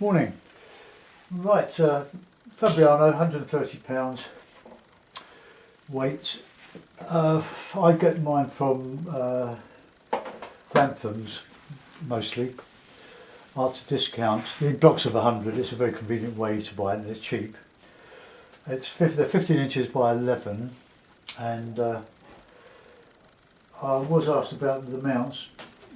Morning. Right, Fabriano, £130 weight. I get mine from Granthams mostly, after discount. In blocks of 100, it's a very convenient way to buy it and it's cheap. They're 15 inches by 11, and I was asked about the mounts.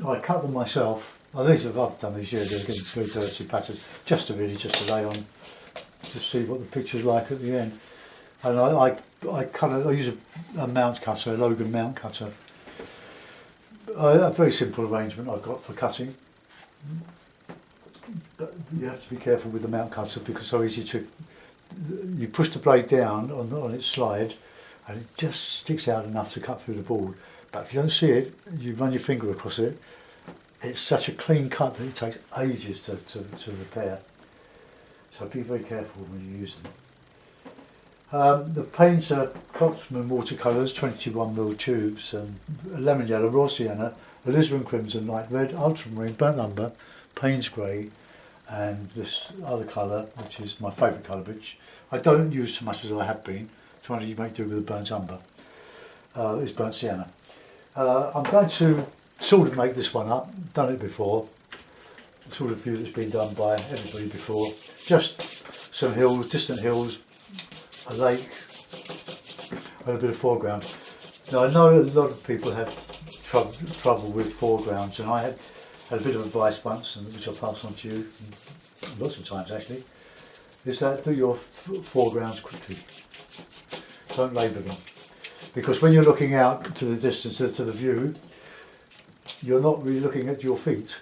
I cut them myself. I've done these years, they're getting very dirty patterns, just to lay on, to see what the picture's like at the end. And I use a mount cutter, a Logan mount cutter. A very simple arrangement I've got for cutting. But you have to be careful with the mount cutter because it's so easy to, you push the blade down on its slide and it just sticks out enough to cut through the board. But if you don't see it, you run your finger across it, it's such a clean cut that it takes ages to repair. So be very careful when you use them. The paints are Cotsman watercolours, 21mm tubes, lemon yellow, raw sienna, alizarin crimson, light red, ultramarine, burnt umber, Payne's grey, and this other colour, which is my favourite colour, which I don't use so much as I have been, trying to make do with the burnt umber, is burnt sienna. I'm going to sort of make this one up, done it before, the sort of view that's been done by everybody before. Just some hills, distant hills, a lake, and a bit of foreground. Now I know a lot of people have trouble with foregrounds, and I had a bit of advice once, which I'll pass on to you, lots of times actually, is that do your foregrounds quickly. Don't labour them. Because when you're looking out to the distance, to the view, you're not really looking at your feet.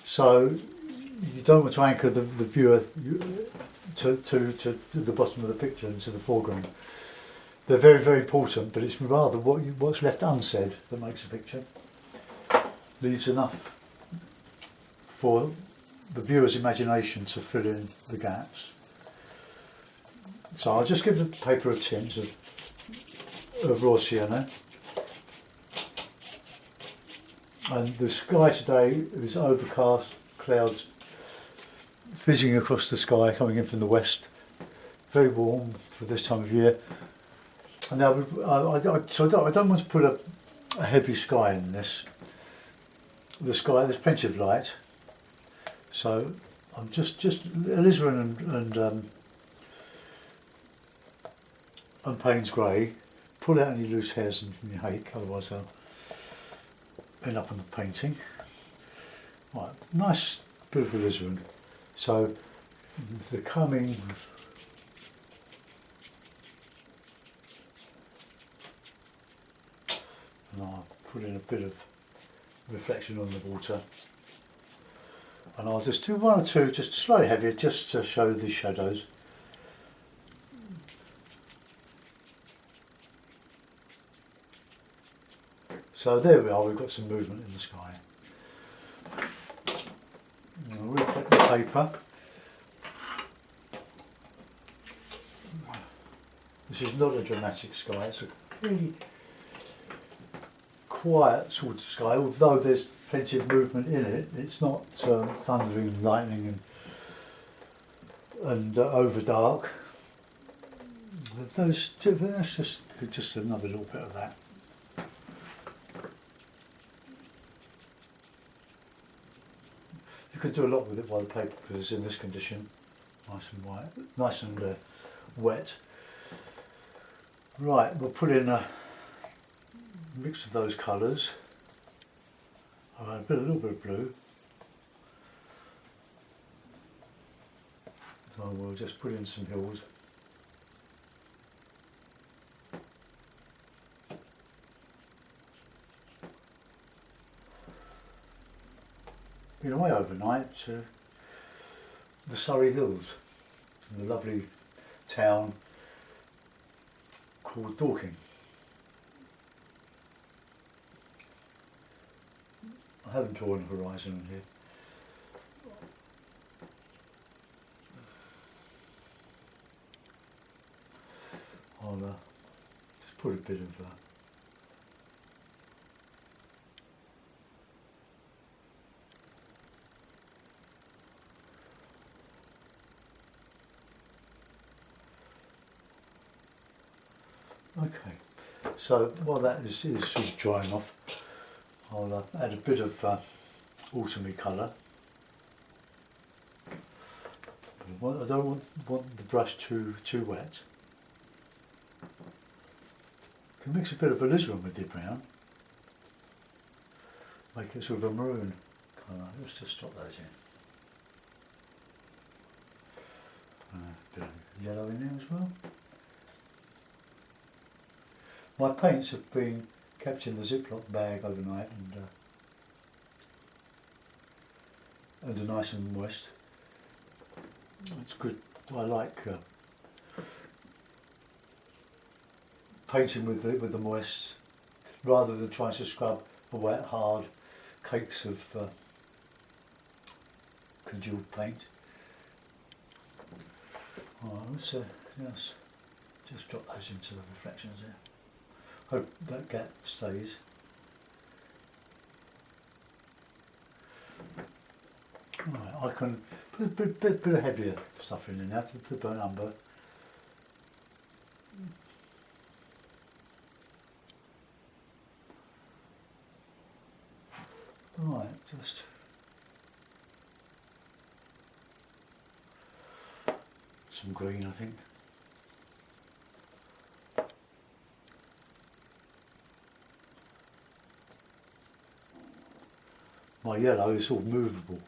So you don't want to anchor the viewer to the bottom of the picture and to the foreground. They're very, very important, but it's rather what's left unsaid that makes a picture. Leaves enough for the viewer's imagination to fill in the gaps. So I'll just give the paper a tint of raw sienna. And the sky today is overcast, clouds fizzing across the sky coming in from the west. Very warm for this time of year. And now I don't want to put a heavy sky in this. The sky, there's plenty of light. So I'm just alizarin and Payne's grey. Pull out any loose hairs from your hake, otherwise they'll end up on the painting. Right, nice bit of alizarin. So the coming and I'll put in a bit of reflection on the water. And I'll just do one or two, just slightly heavier, just to show the shadows. So there we are, we've got some movement in the sky. I'll recut the paper. This is not a dramatic sky, it's a really quiet sort of sky, although there's plenty of movement in it. It's not thundering and lightning and over dark. That's just another little bit of that. You could do a lot with it while the paper is in this condition, nice and white, nice and wet. Right, we'll put in a mix of those colours. A little bit of blue. So we'll just put in some hills. Been away overnight to the Surrey Hills, in a lovely town called Dorking. I haven't drawn a horizon here. I'll just put a bit of Okay, so while that is sort of drying off, I'll add a bit of autumny colour. I don't want the brush too wet. You can mix a bit of alizarin with your brown, make it sort of a maroon colour. Let's just drop those in. A bit of yellow in there as well. My paints have been kept in the Ziploc bag overnight and are nice and moist. It's good. I like painting with the moist, rather than trying to scrub the wet, hard cakes of congealed paint. Alright, let's yes, just drop those into the reflections there. Hope that gap stays. Right, I can put a bit of heavier stuff in there, the burnt umber. Right, just some green, I think. My yellow is all movable.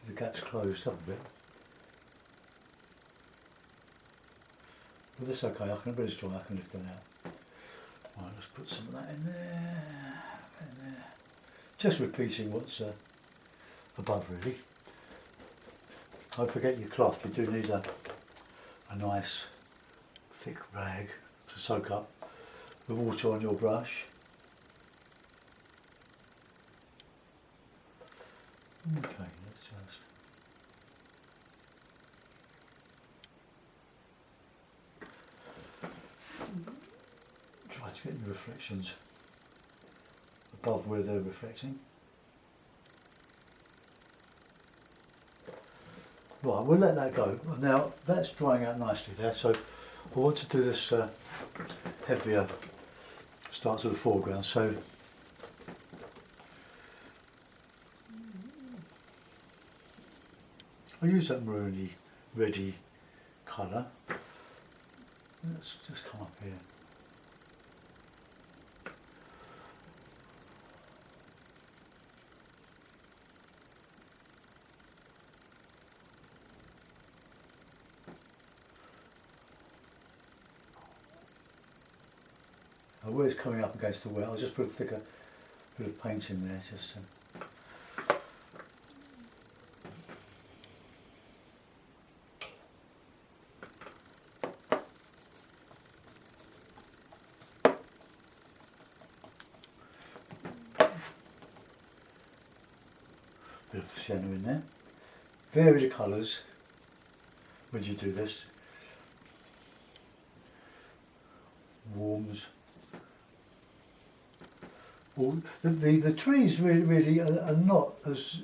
The gap's closed up a bit. But that's okay, I can, a bit strong, I can lift that out. Right, let's put some of that in there, in there. Just repeating what's above really. Don't forget your cloth, you do need a nice thick rag to soak up the water on your brush. Okay, let's just try to get the reflections above where they're reflecting. Right, we'll let that go. Now that's drying out nicely there, so I want to do this heavier starts with the foreground. So I use that maroony, reddy colour. Let's just come up here. Where it's coming up against the wet, I'll just put a thicker bit of paint in there, just bit of sienna in there. Vary the colours when you do this. Warms. Well, the trees really are not as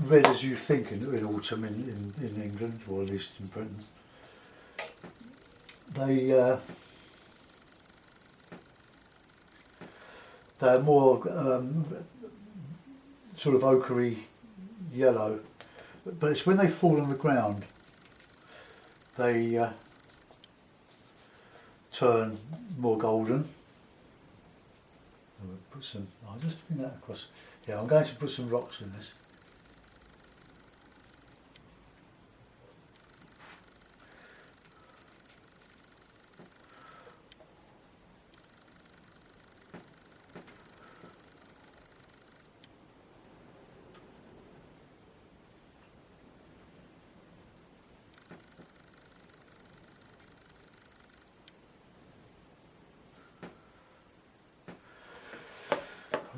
red as you think in autumn in England, or at least in Britain. They're more sort of ochre yellow, but it's when they fall on the ground they turn more golden. We'll put some, I'll just bring that across. Yeah, I'm going to put some rocks in this.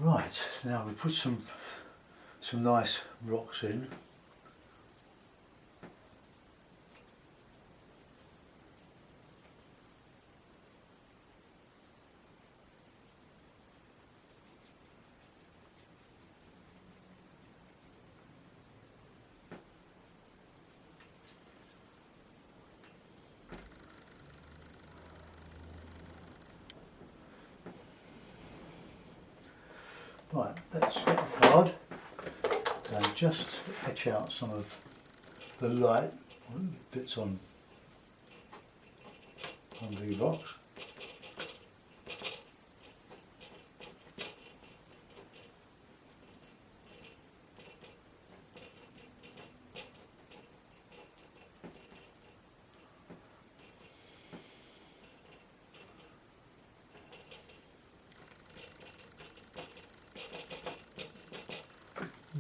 Right, now we put some nice rocks in. Right, let's get the card and just etch out some of the light bits on the box.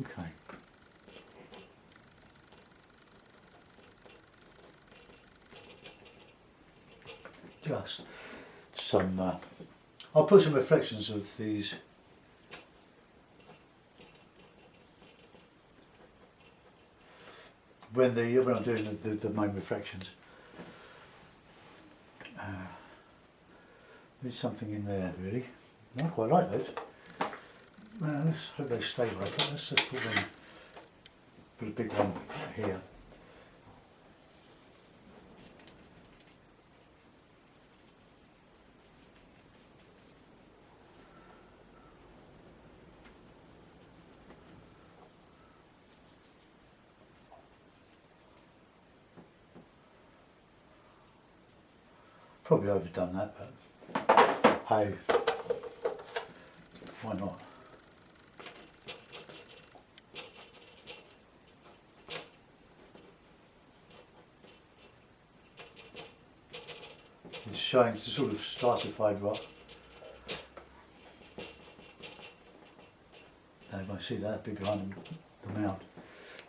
Okay. Just some, I'll put some reflections of these when I'm doing the main reflections. There's something in there really. I quite like those. Let's hope they stay like that. Let's just put a big one here. Probably overdone that, but hey, why not? It's showing it's a sort of stratified rock. Now you might see that bit behind the mound.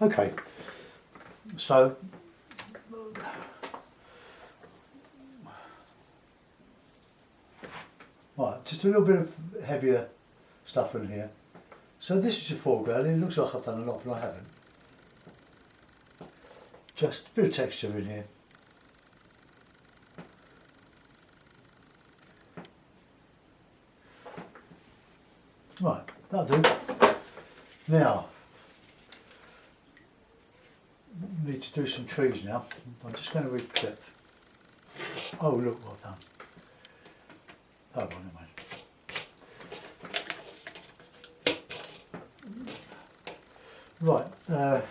Okay, so right, just a little bit of heavier stuff in here. So this is your foreground. It looks like I've done a lot, but I haven't. Just a bit of texture in here. Right, that'll do. Now, need to do some trees now. I'm just going to reclip. Oh, look what I've done. Oh, well, never mind. Right,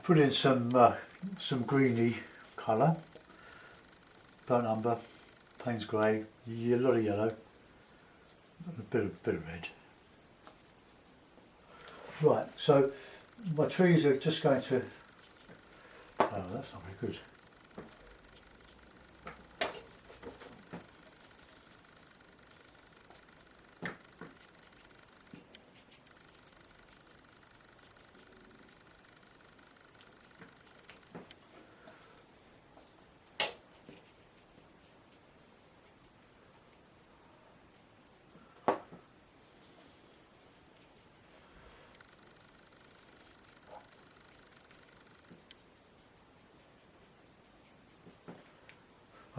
put in some greeny colour, burnt umber, Payne's grey, a lot of yellow, a bit of red. Right, so my trees are just going to. Oh, that's not very good.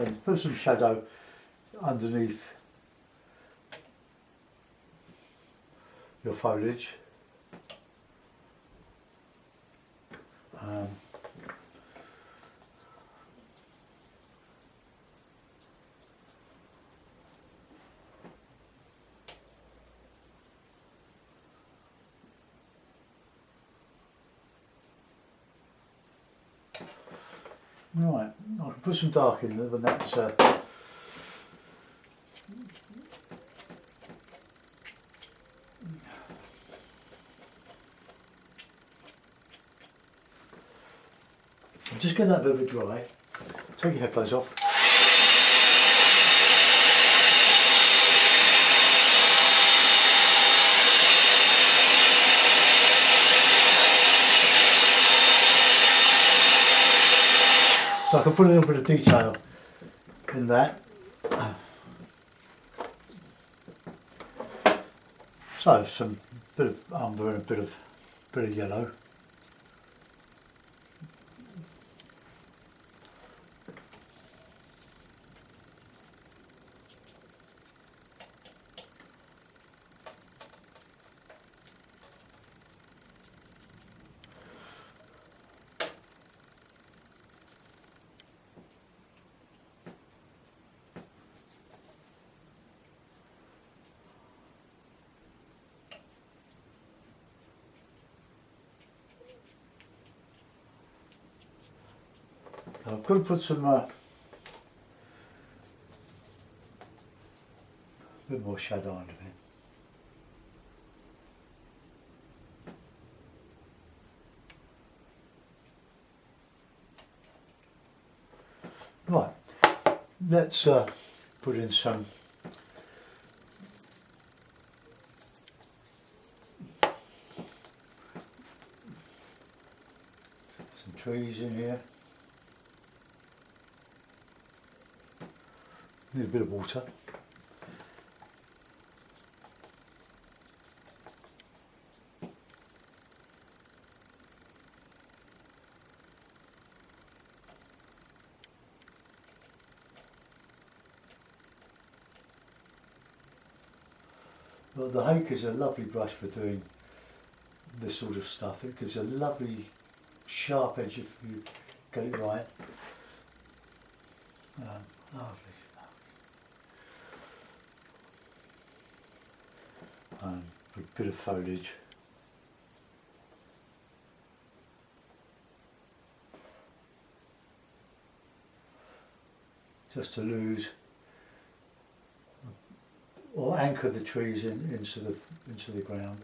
And put some shadow underneath your foliage. Right, I can put some dark in there, but that's just get that bit of a dry. Take your headphones off. So I can put a little bit of detail in that. So some bit of umber and a bit of yellow. I've got to put some bit more shadow under it. Right, let's put in some trees in here. Need a bit of water. Well, the hake is a lovely brush for doing this sort of stuff. It gives a lovely sharp edge if you get it right. Lovely. And a bit of foliage. Just to lose or anchor the trees into the ground.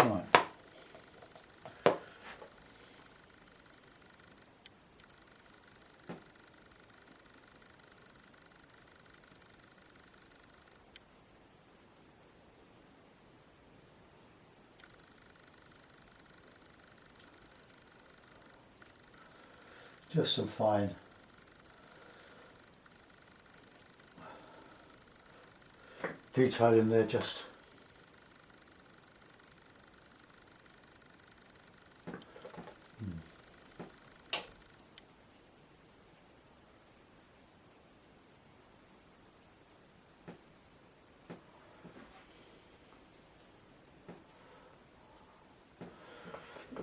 Right. Just some fine detail in there, just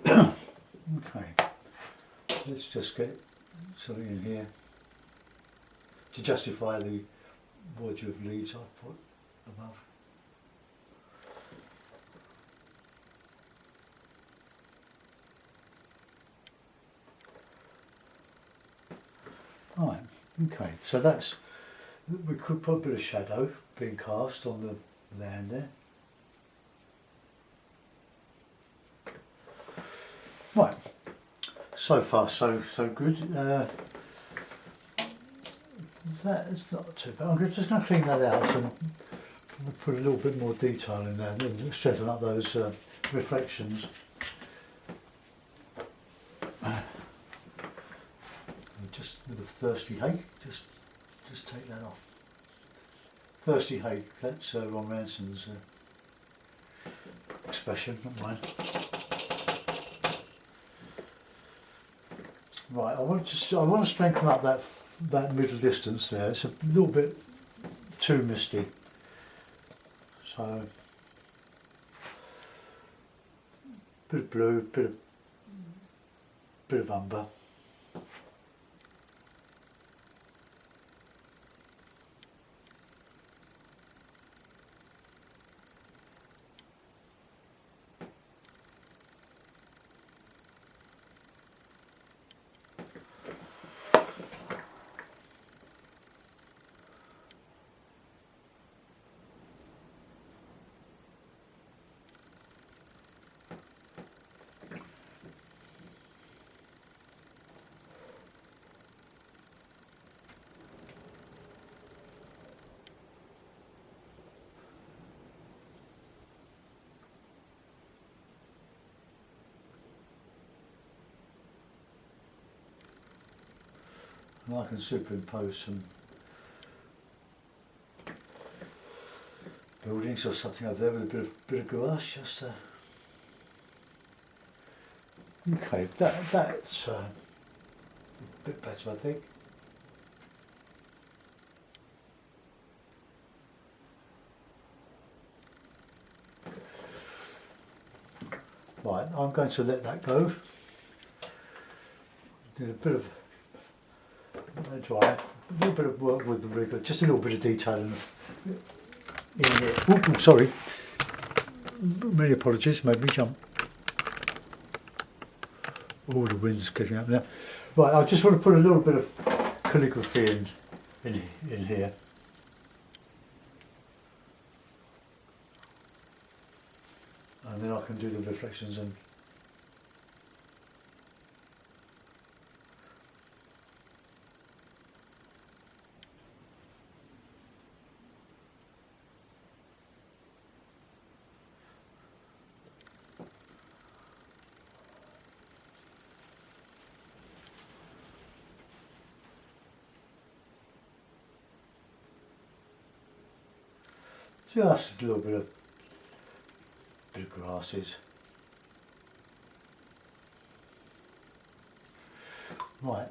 okay. Let's just get something in here to justify the wedge of leaves I've put above. Right, okay, so that's, we could put a bit of shadow being cast on the land there. Right, so far so good. That is not too bad. I'm just going to clean that out and put a little bit more detail in there and strengthen up those reflections. Just with a thirsty hake, just take that off. Thirsty hake, that's Ron Ranson's expression, not mine. Right, I want to strengthen up that middle distance there. It's a little bit too misty. So bit of blue, bit of umber. And I can superimpose some buildings or something over there with a bit of gouache. Just okay, that's a bit better, I think. Right, I'm going to let that go. Did a bit of let that dry. A little bit of work with the rigger, just a little bit of detailing in here. Oh, sorry. Many apologies, made me jump. All the wind's getting up now. Right, I just want to put a little bit of calligraphy in here. And then I can do the reflections and just a little bit of grasses. Right,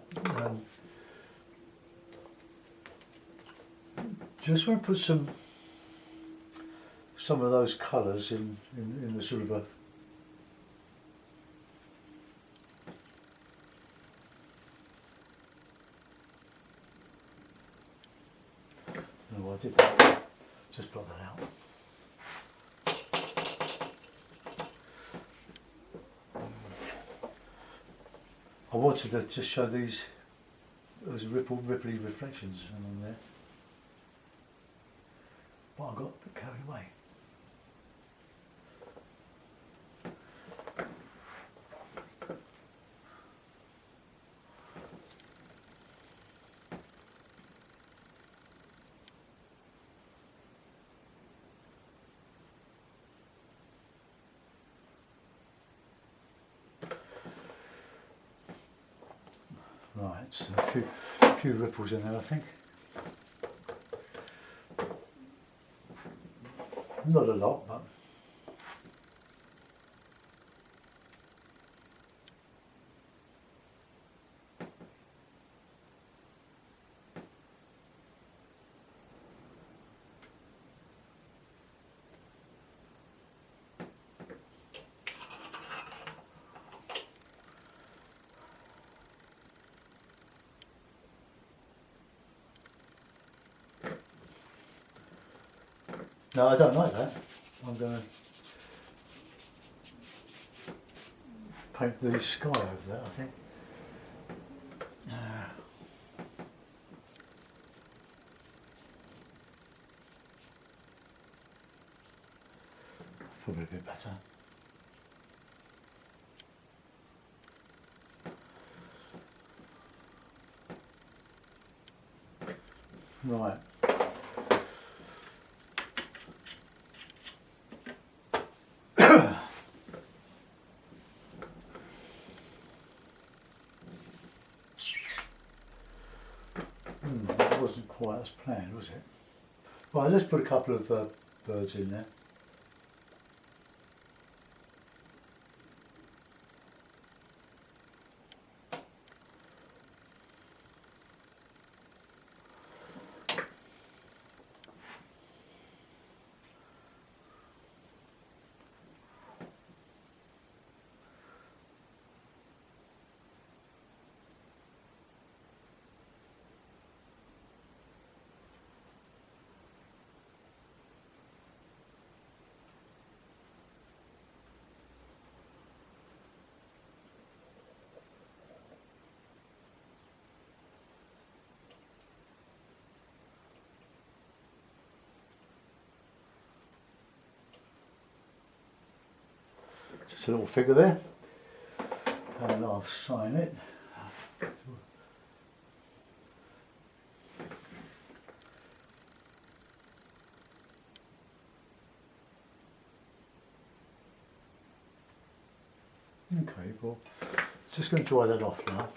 just want to put some of those colours in the sort of a no, I did that. Just blot that out. I wanted to just show those ripply reflections on there, but I got a bit carried away. Right, so a few ripples in there, I think. Not a lot, but no, I don't like that. I'm going to paint the sky over there, I think. Probably a bit better. Right. That wasn't quite as planned, was it? Right, let's put a couple of birds in there. Just a little figure there, and I'll sign it. Okay, well, just going to dry that off now.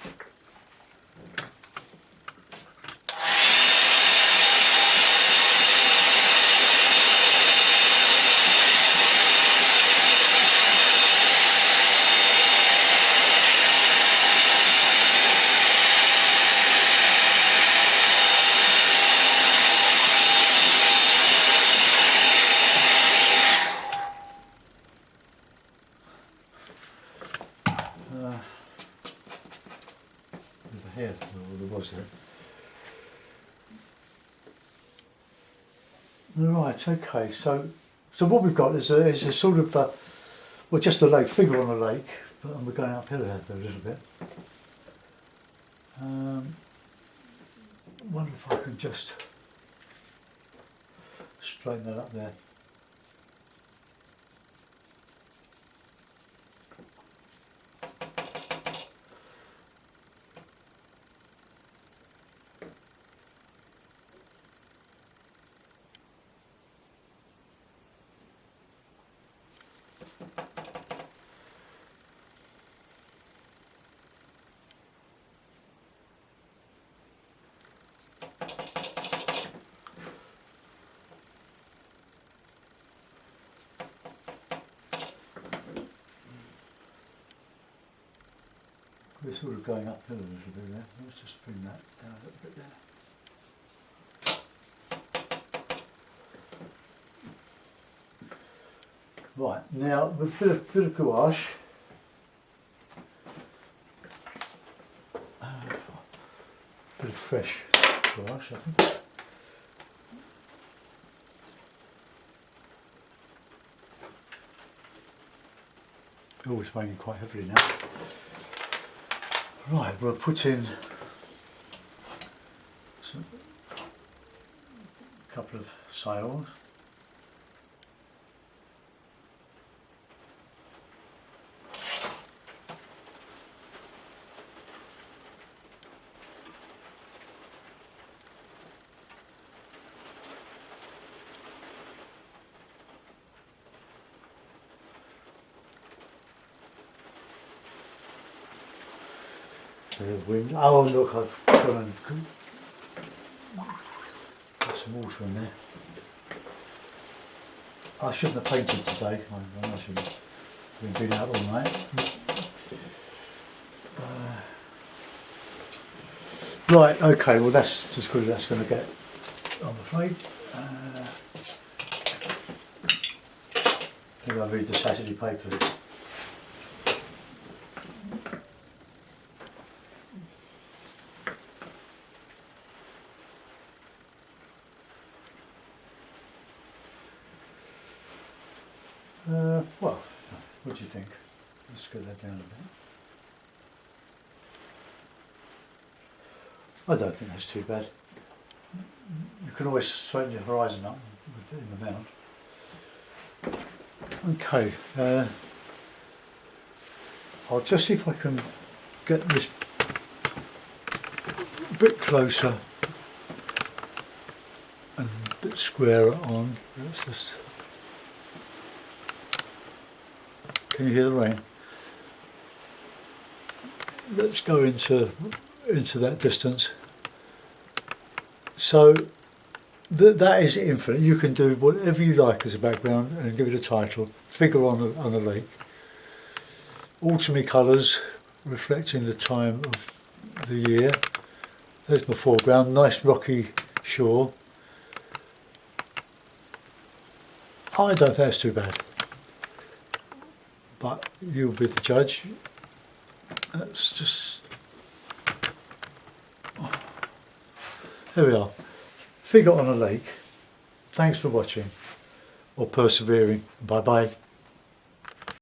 With the hair, or there was there. Right, okay, so what we've got is a sort of, well, just a lake, figure on a lake, and we're going uphill there a little bit. I wonder if I can just straighten that up there. We're sort of going uphill a little bit there. Let's just bring that down a little bit there. Right, now with a bit of gouache, bit of fresh gouache, I think. Oh, it's raining quite heavily now. Right, we'll put in a couple of sails. Wind. Oh look, I've gone and got some water in there. I shouldn't have painted today. I should have been out all night. Right, okay, well that's just good as that's going to get, I'm afraid. Maybe I'll read the Saturday paper. Well, what do you think? Let's get that down a bit. I don't think that's too bad. You can always straighten your horizon up in the mount. Okay, I'll just see if I can get this a bit closer and a bit squarer on. Let's just. Can you hear the rain? Let's go into that distance. So that is infinite. You can do whatever you like as a background and give it a title. Figure on a lake. Autumny colours reflecting the time of the year. There's my foreground. Nice rocky shore. I don't think that's too bad. But you'll be the judge. That's just. Oh. There we are. Figure on a lake. Thanks for watching or persevering. Bye bye.